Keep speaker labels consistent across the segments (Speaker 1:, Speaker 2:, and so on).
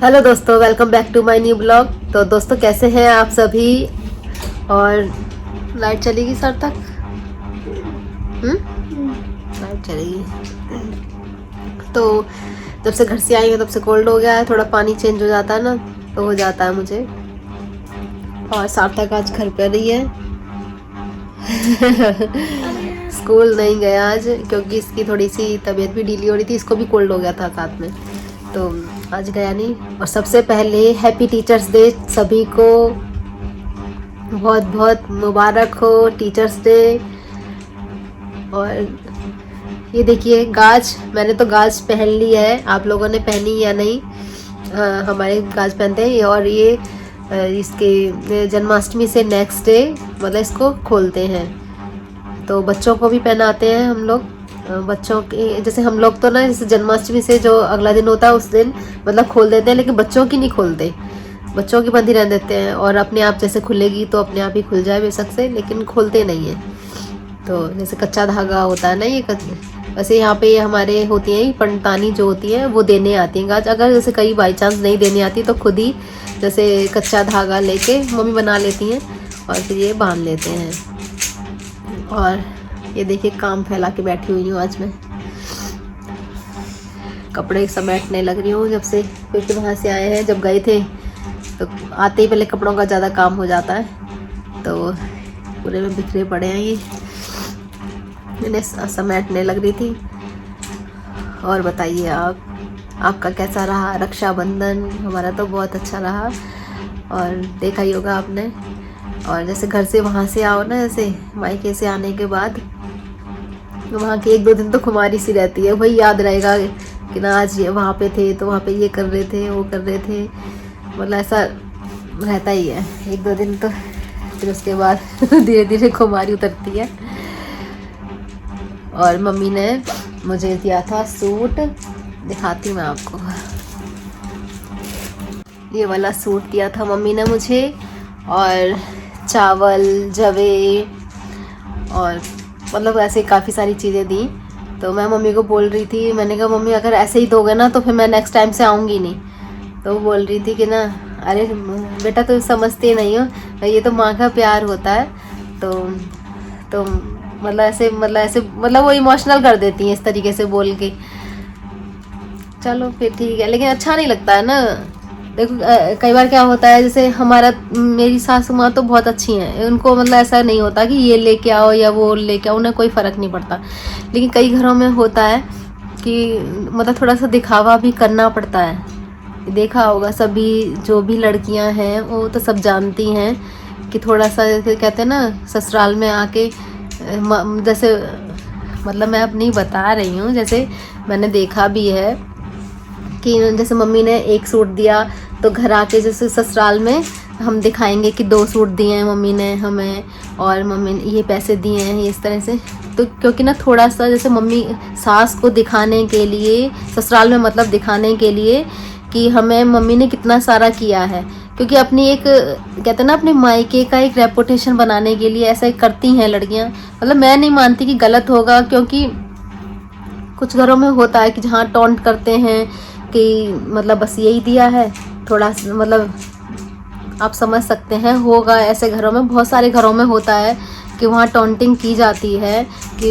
Speaker 1: Hello दोस्तों, welcome back to my new blog. तो दोस्तों कैसे हैं आप सभी। और लाइट चलेगी सर तक। लाइट चलेगी। तो जब से घर से आई हूँ तब से कोल्ड हो गया है, थोड़ा पानी चेंज हो जाता है ना तो हो जाता है मुझे। और सार्थक आज घर पे रही है स्कूल नहीं गया आज क्योंकि इसकी थोड़ी सी तबीयत भी ढीली हो रही थी, इसको भी कोल्ड हो गया था साथ में, तो आज गया नहीं। और सबसे पहले हैप्पी टीचर्स डे सभी को, बहुत बहुत मुबारक हो टीचर्स डे। और ये देखिए गाज, मैंने तो गाज पहन ली है, आप लोगों ने पहनी या नहीं। हमारे गाज पहनते हैं। और ये इसके जन्माष्टमी से नेक्स्ट डे मतलब इसको खोलते हैं, तो बच्चों को भी पहनाते हैं हम लोग। बच्चों के जैसे हम लोग तो ना जैसे जन्माष्टमी से जो अगला दिन होता है उस दिन मतलब खोल देते हैं, लेकिन बच्चों की नहीं खोलते, बच्चों की बंदी रहने देते हैं। और अपने आप जैसे खुलेगी तो अपने आप ही खुल जाए बेशक से, लेकिन खोलते नहीं है। तो जैसे कच्चा धागा होता है ना ये वैसे यहाँ पे हमारे होती हैं पंडितानी जो होती है वो देने आती हैं गाज। अगर जैसे कहीं बाई चांस नहीं देने आती तो खुद ही जैसे कच्चा धागा लेके मम्मी बना लेती हैं और फिर ये बांध लेते हैं। और ये देखिए काम फैला के बैठी हुई हूँ आज मैं, कपड़े समेटने लग रही हूँ जब से, क्योंकि वहाँ से आए हैं। जब गए थे तो आते ही पहले कपड़ों का ज़्यादा काम हो जाता है, तो पूरे में बिखरे पड़े हैं ये, मैंने समेटने लग रही थी। और बताइए आपका कैसा रहा रक्षाबंधन। हमारा तो बहुत अच्छा रहा, और देखा ही होगा आपने। और जैसे घर से वहाँ से आओ ना, जैसे मायके से आने के बाद वहाँ के 1-2 दिन तो खुमारी सी रहती है, वही याद रहेगा कि ना आज ये वहाँ पे थे तो वहाँ पे ये कर रहे थे वो कर रहे थे, मतलब ऐसा रहता ही है 1-2 दिन तो। फिर उसके बाद धीरे धीरे खुमारी उतरती है। और मम्मी ने मुझे दिया था सूट, दिखाती मैं आपको, ये वाला सूट दिया था मम्मी ने मुझे, और चावल जवे और मतलब ऐसे काफ़ी सारी चीज़ें दी। तो मैं मम्मी को बोल रही थी, मैंने कहा मम्मी अगर ऐसे ही दोगे ना तो फिर मैं नेक्स्ट टाइम से आऊँगी नहीं। तो वो बोल रही थी कि ना अरे बेटा तो समझते नहीं हो, ये तो माँ का प्यार होता है। तो मतलब वो इमोशनल कर देती हैं इस तरीके से बोल के। चलो फिर ठीक है, लेकिन अच्छा नहीं लगता है ना। देखो कई बार क्या होता है, जैसे मेरी सासू माँ तो बहुत अच्छी हैं, उनको मतलब ऐसा नहीं होता कि ये लेके आओ या वो लेके आओ, उन्हें कोई फ़र्क नहीं पड़ता। लेकिन कई घरों में होता है कि मतलब थोड़ा सा दिखावा भी करना पड़ता है। देखा होगा सभी जो भी लड़कियां हैं वो तो सब जानती हैं कि थोड़ा सा जैसे कहते हैं ना ससुराल में आके जैसे मतलब मैं अपनी बता रही हूँ, जैसे मैंने देखा भी है कि जैसे मम्मी ने एक सूट दिया तो घर आके जैसे ससुराल में हम दिखाएंगे कि 2 सूट दिए हैं मम्मी ने हमें, और मम्मी ने ये पैसे दिए हैं, इस तरह से। तो क्योंकि ना थोड़ा सा जैसे मम्मी सास को दिखाने के लिए ससुराल में मतलब दिखाने के लिए कि हमें मम्मी ने कितना सारा किया है, क्योंकि अपनी एक कहते हैं ना अपने मायके का एक रेपुटेशन बनाने के लिए ऐसा करती हैं लड़कियां। मतलब मैं नहीं मानती कि गलत होगा, क्योंकि कुछ घरों में होता है कि जहाँ टॉन्ट करते हैं कि मतलब बस यही दिया है, थोड़ा मतलब आप समझ सकते हैं होगा ऐसे घरों में, बहुत सारे घरों में होता है कि वहाँ टॉन्टिंग की जाती है कि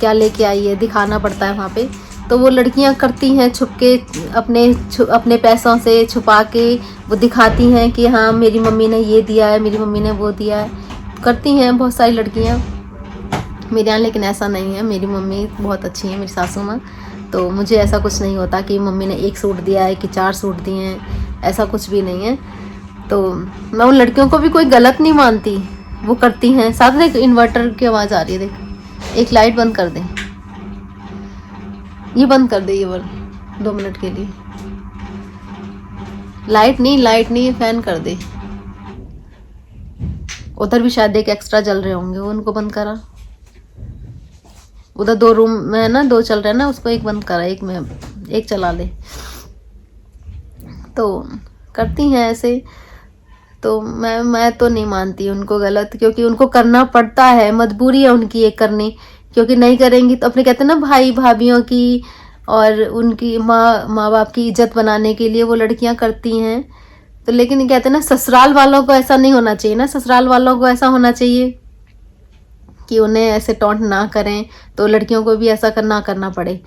Speaker 1: क्या लेके आई है, दिखाना पड़ता है वहाँ पे। तो वो लड़कियाँ करती हैं छुप के, अपने पैसों से छुपा के वो दिखाती हैं कि हाँ मेरी मम्मी ने ये दिया है, मेरी मम्मी ने वो दिया है, करती हैं बहुत सारी लड़कियाँ मेरे यहाँ। लेकिन ऐसा नहीं है, मेरी मम्मी बहुत अच्छी है, मेरी सासू माँ। तो मुझे ऐसा कुछ नहीं होता कि मम्मी ने 1 सूट दिया है कि 4 सूट दिए हैं, ऐसा कुछ भी नहीं है। तो मैं उन लड़कियों को भी कोई गलत नहीं मानती, वो करती हैं। साथ में एक इन्वर्टर की आवाज़ आ रही है, देख एक लाइट बंद कर दे, ये बंद कर दे ये वाला 2 मिनट के लिए। लाइट नहीं फैन कर दे। उधर भी शायद एक एक्स्ट्रा जल रहे होंगे, वो उनको बंद करा। उधर 2 रूम में है ना, 2 चल रहे हैं ना, उसको एक बंद करा, एक चला ले। तो करती हैं ऐसे। तो मैं तो नहीं मानती उनको गलत, क्योंकि उनको करना पड़ता है, मजबूरी है उनकी ये करनी, क्योंकि नहीं करेंगी तो अपने कहते हैं ना भाई भाभीियों की और उनकी माँ बाप की इज्जत बनाने के लिए वो लड़कियां करती हैं। तो लेकिन कहते हैं ना, ससुराल वालों को ऐसा नहीं होना चाहिए ना, ससुराल वालों को ऐसा होना चाहिए कि उन्हें ऐसे टॉन्ट ना करें, तो लड़कियों को भी ऐसा करना पड़े।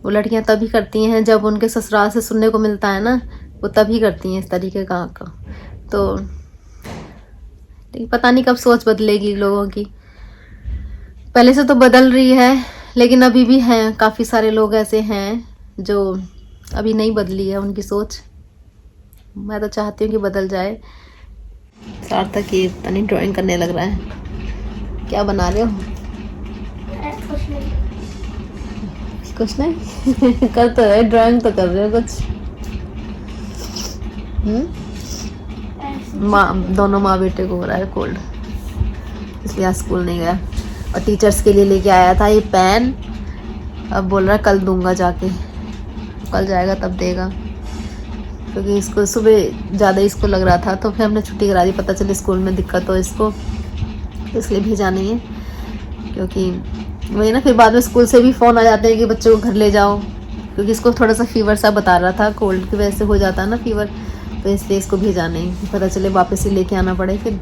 Speaker 1: वो लड़कियां तभी करती हैं जब उनके ससुराल से सुनने को मिलता है ना, वो तभी करती हैं इस तरीके का। तो पता नहीं कब सोच बदलेगी लोगों की। पहले से तो बदल रही है, लेकिन अभी भी हैं काफ़ी सारे लोग ऐसे हैं जो अभी नहीं बदली है उनकी सोच। मैं तो चाहती हूँ कि बदल जाए। सार्थक ये पता नहीं ड्राइंग करने लग रहा है। क्या बना रहे हो? कुछ नहीं कर तो रहे, ड्राइंग तो कर रहे हो कुछ। दोनों माँ बेटे को हो रहा है कोल्ड, इसलिए आज स्कूल नहीं गया। और टीचर्स के लिए लेके आया था ये पेन, अब बोल रहा है कल दूंगा जाके। कल जाएगा तब देगा, क्योंकि इसको सुबह ज़्यादा इसको लग रहा था, तो फिर हमने छुट्टी करा दी। पता चले स्कूल में दिक्कत हो इसको, इसलिए भेजा नहीं है। क्योंकि वही ना, फिर बाद में स्कूल से भी फ़ोन आ जाते हैं कि बच्चों को घर ले जाओ, क्योंकि इसको थोड़ा सा फीवर सा बता रहा था, कोल्ड की वजह से हो जाता है ना फीवर, तो इसलिए इसको भेजा नहीं। पता चले वापस ही लेके आना पड़े फिर,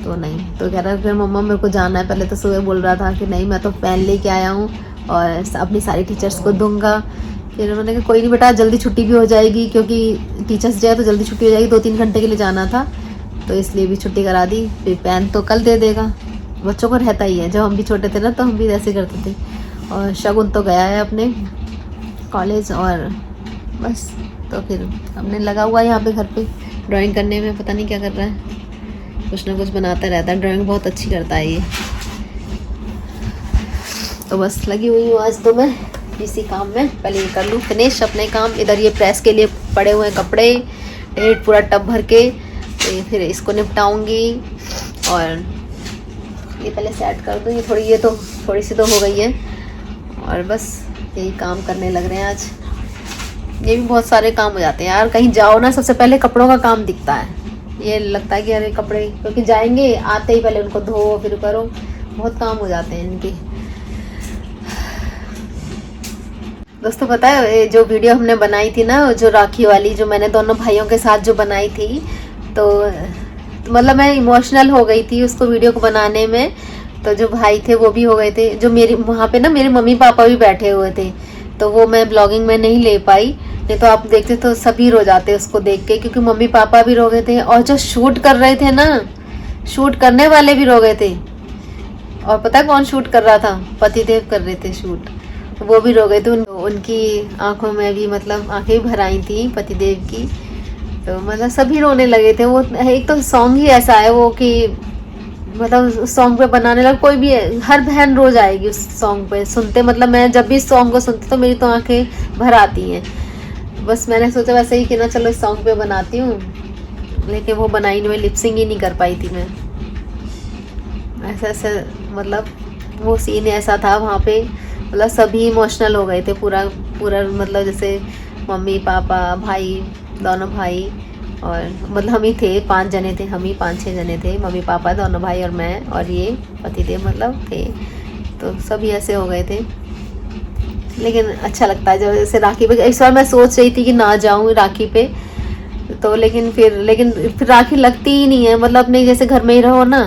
Speaker 1: तो नहीं। तो कह रहा है फिर मम्मा मेरे को जाना है। पहले तो सुबह बोल रहा था कि नहीं मैं तो पेन लेके आया हूँ और अपनी सारी टीचर्स को दूंगा। फिर उन्होंने कहा कोई नहीं बेटा, जल्दी छुट्टी भी हो जाएगी, क्योंकि टीचर्स जाए तो जल्दी छुट्टी हो जाएगी। 2-3 घंटे के लिए जाना था, तो इसलिए भी छुट्टी करा दी। फिर पेन तो कल दे देगा। बच्चों को रहता ही है, जब हम भी छोटे थे ना तो हम भी ऐसे करते थे। और शगुन तो गया है अपने कॉलेज, और बस तो फिर हमने लगा हुआ यहाँ पे घर पे ड्राइंग करने में। पता नहीं क्या कर रहा है, कुछ ना कुछ बनाता रहता है। ड्राइंग बहुत अच्छी करता है ये। तो बस लगी हुई हूँ आज तो मैं इसी काम में। पहले ये कर लूँ फिनिश अपने काम। इधर ये प्रेस के लिए पड़े हुए हैं कपड़े, ढेर पूरा टब भर के, तो फिर इसको निपटाऊंगी। और ये पहले सेट कर दूँ, ये तो थोड़ी सी तो हो गई है। और बस यही काम करने लग रहे हैं आज। ये भी बहुत सारे काम हो जाते हैं यार, कहीं जाओ ना सबसे पहले कपड़ों का काम दिखता है। ये लगता है कि अरे कपड़े, क्योंकि जाएंगे आते ही पहले उनको धो फिर करो, बहुत काम हो जाते हैं इनके। दोस्तों पता है जो वीडियो हमने बनाई थी ना, जो राखी वाली, जो मैंने दोनों भाइयों के साथ जो बनाई थी, तो मतलब मैं इमोशनल हो गई थी उसको वीडियो को बनाने में। तो जो भाई थे वो भी हो गए थे। जो मेरी वहाँ पे ना मेरे मम्मी पापा भी बैठे हुए थे, तो वो मैं ब्लॉगिंग में नहीं ले पाई। नहीं तो आप देखते तो सभी रो जाते उसको देख के, क्योंकि मम्मी पापा भी रो गए थे। और जो शूट कर रहे थे ना, शूट करने वाले भी रो गए थे। और पता है कौन शूट कर रहा था? पतिदेव कर रहे थे शूट, वो भी रो गए थे। उनकी आंखों में भी मतलब आंखें भर आई थी पतिदेव की। तो मतलब सभी रोने लगे थे। वो एक तो सॉन्ग ही ऐसा है वो कि मतलब उस सॉन्ग पे बनाने लगा, कोई भी हर बहन रो जाएगी उस सॉन्ग पे सुनते। मतलब मैं जब भी इस सॉन्ग को सुनती तो मेरी तो आंखें भर आती हैं। बस मैंने सोचा वैसे ही कि ना चलो इस सॉन्ग पे बनाती हूँ, लेकिन वो बनाई नहीं, मैं लिपसिंग ही नहीं कर पाई थी मैं। ऐसा मतलब वो सीन ऐसा था वहाँ पे, मतलब सभी इमोशनल हो गए थे पूरा मतलब जैसे मम्मी पापा भाई, दोनों भाई, और मतलब हम ही थे 5 जने थे, हम ही 5-6 जने थे, मम्मी पापा दोनों भाई और मैं और ये पतिदेव मतलब थे। तो सभी ऐसे हो गए थे। लेकिन अच्छा लगता है जब जैसे राखी पे, इस बार मैं सोच रही थी कि ना जाऊँ राखी पे, तो लेकिन फिर राखी लगती ही नहीं है। मतलब अपने जैसे घर में ही रहो ना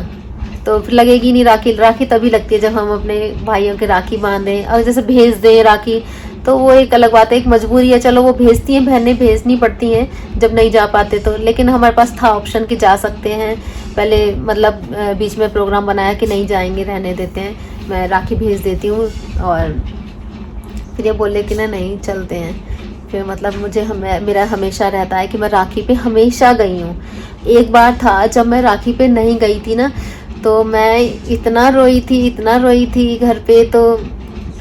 Speaker 1: तो फिर लगेगी नहीं राखी। राखी तभी लगती है जब हम अपने भाइयों के राखी बांधें और जैसे भेज दें राखी, तो वो एक अलग बात है, एक मजबूरी है। चलो वो भेजती हैं, बहनें भेजनी पड़ती हैं जब नहीं जा पाते तो। लेकिन हमारे पास था ऑप्शन कि जा सकते हैं। पहले मतलब बीच में प्रोग्राम बनाया कि नहीं जाएंगे, रहने देते हैं, मैं राखी भेज देती हूँ। और फिर ये बोले कि ना नहीं चलते हैं। फिर मतलब मेरा हमेशा रहता है कि मैं राखी पे हमेशा गई हूँ। एक बार था जब मैं राखी पे नहीं गई थी ना, तो मैं इतना रोई थी घर पे। तो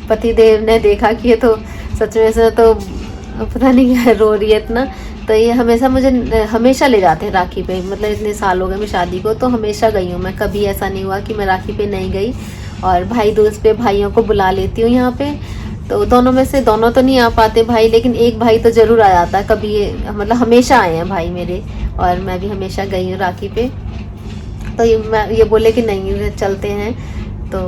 Speaker 1: पतिदेव ने देखा कि ये तो सच में से तो पता नहीं क्या रो रही है इतना, तो ये मुझे हमेशा ले जाते हैं राखी पे। मतलब इतने साल हो गए मैं शादी को, तो हमेशा गई हूँ मैं, कभी ऐसा नहीं हुआ कि मैं राखी पे नहीं गई। और भाई दूज पे भाइयों को बुला लेती हूँ यहाँ पे। तो दोनों में से दोनों तो नहीं आ पाते भाई, लेकिन एक भाई तो ज़रूर आ जाता है कभी। मतलब हमेशा आए हैं भाई मेरे, और मैं भी हमेशा गई हूँ राखी पे। तो ये बोले कि नहीं चलते हैं, तो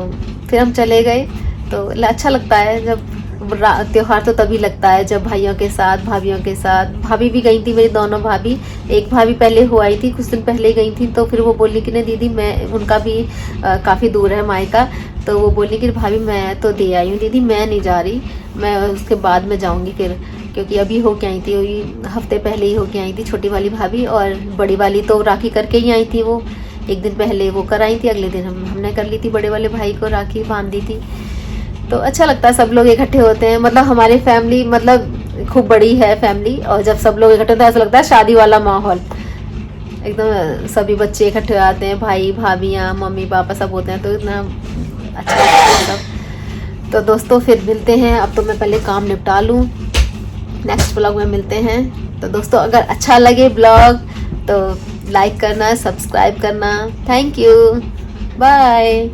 Speaker 1: फिर हम चले गए। तो अच्छा लगता है जब त्योहार तो तभी लगता है जब भाइयों के साथ, भाभीियों के साथ। भाभी भी गई थी, मेरी दोनों भाभी। एक भाभी पहले हो आई थी, कुछ दिन पहले ही गई थी, तो फिर वो बोली कि नहीं दीदी मैं, उनका भी काफ़ी दूर है मायका, तो वो बोली कि भाभी मैं तो दे आई हूँ दीदी, मैं नहीं जा रही, मैं उसके बाद में जाऊँगी फिर, क्योंकि अभी हो के आई थी, वही हफ्ते पहले ही हो के आई थी छोटी वाली भाभी। और बड़ी वाली तो राखी करके ही आई थी, वो एक दिन पहले वो कर आई थी, अगले दिन हमने कर ली थी, बड़े वाले भाई को राखी बांध दी थी। तो अच्छा लगता है सब लोग इकट्ठे होते हैं, मतलब हमारी फैमिली मतलब खूब बड़ी है फैमिली, और जब सब लोग इकट्ठे होते हैं ऐसा लगता है शादी वाला माहौल एकदम, सभी बच्चे इकट्ठे आते हैं, भाई भाभियाँ मम्मी पापा सब होते हैं, तो इतना अच्छा लगता है सब। तो दोस्तों फिर मिलते हैं, अब तो मैं पहले काम निपटा लूँ, नेक्स्ट ब्लॉग में मिलते हैं। तो दोस्तों अगर अच्छा लगे ब्लॉग तो लाइक करना, सब्सक्राइब करना। Thank you, bye.